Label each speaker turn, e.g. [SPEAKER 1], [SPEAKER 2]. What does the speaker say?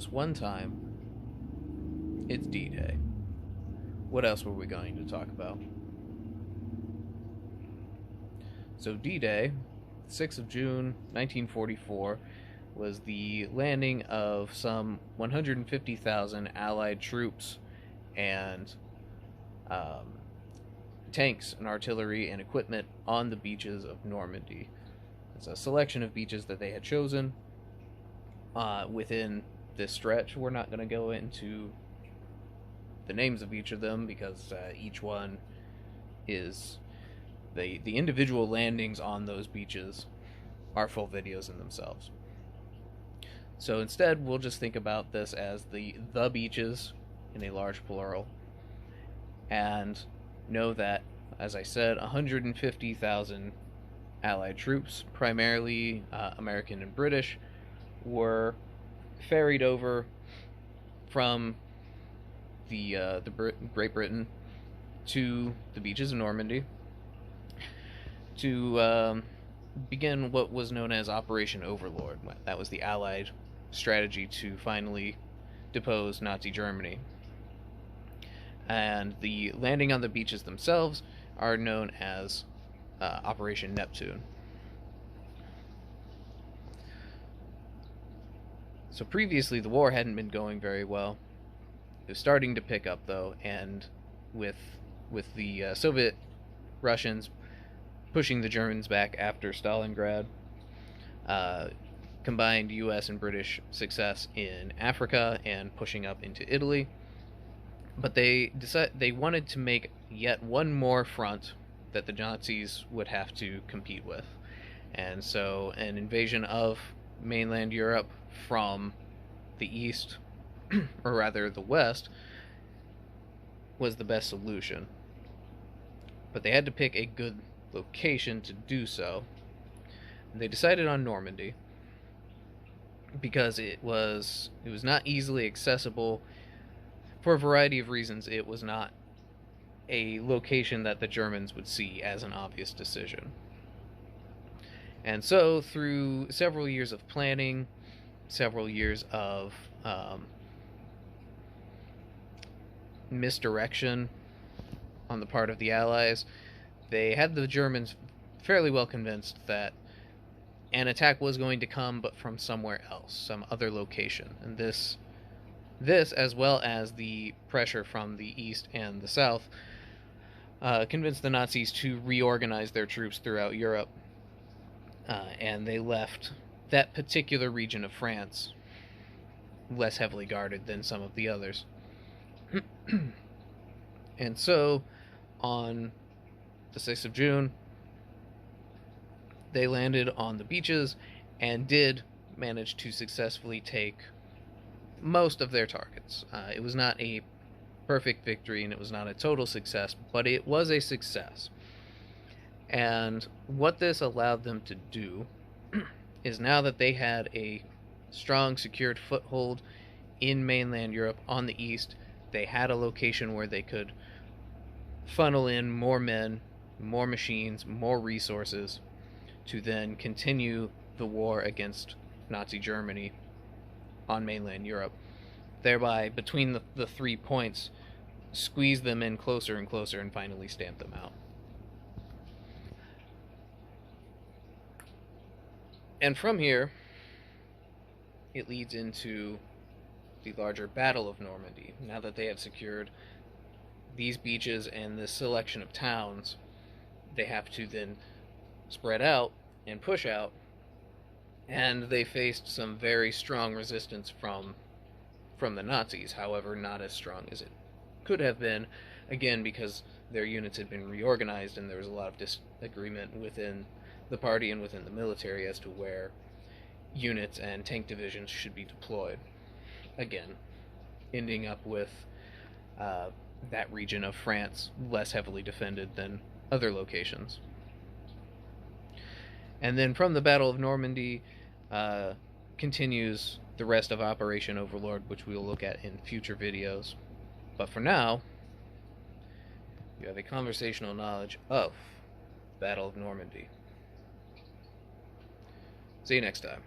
[SPEAKER 1] this one time, it's D-Day. What else were we going to talk about? So D-Day, 6th of June, 1944, was the landing of some 150,000 Allied troops and tanks and artillery and equipment on the beaches of Normandy. It's a selection of beaches that they had chosen within this stretch. We're not going to go into the names of each of them because each one is the individual landings on those beaches are full videos in themselves. So instead, we'll just think about this as the beaches in a large plural, and know that, as I said, 150,000 Allied troops, primarily American and British, were ferried over from the Great Britain to the beaches of Normandy to begin what was known as Operation Overlord. That was the Allied strategy to finally depose Nazi Germany. And the landing on the beaches themselves are known as Operation Neptune. So previously, the war hadn't been going very well. It was starting to pick up, though, and with the Soviet Russians pushing the Germans back after Stalingrad, combined U.S. and British success in Africa and pushing up into Italy. But they wanted to make yet one more front that the Nazis would have to compete with. And so an invasion of mainland Europe from the east, or rather the west, was the best solution. But they had to pick a good location to do so. They decided on Normandy because it was not easily accessible for a variety of reasons. It was not a location that the Germans would see as an obvious decision. And so, through several years of planning, several years of misdirection on the part of the Allies, they had the Germans fairly well convinced that an attack was going to come, but from somewhere else, some other location. And this, as well as the pressure from the east and the south, convinced the Nazis to reorganize their troops throughout Europe. And they left that particular region of France less heavily guarded than some of the others. And so, on the 6th of June, they landed on the beaches and did manage to successfully take most of their targets. It was not a perfect victory and it was not a total success, but it was a success. And what this allowed them to do is, now that they had a strong, secured foothold in mainland Europe on the east, they had a location where they could funnel in more men, more machines, more resources to then continue the war against Nazi Germany on mainland Europe. Thereby, between the 3 points, squeeze them in closer and closer and finally stamp them out. And from here, it leads into the larger Battle of Normandy. Now that they have secured these beaches and this selection of towns, they have to then spread out and push out, and they faced some very strong resistance from the Nazis, however not as strong as it could have been, again because their units had been reorganized and there was a lot of disagreement within the party and within the military as to where units and tank divisions should be deployed. Again, ending up with that region of France less heavily defended than other locations. And then from the Battle of Normandy continues the rest of Operation Overlord, which we will look at in future videos. But for now, you have a conversational knowledge of Battle of Normandy. See you next time.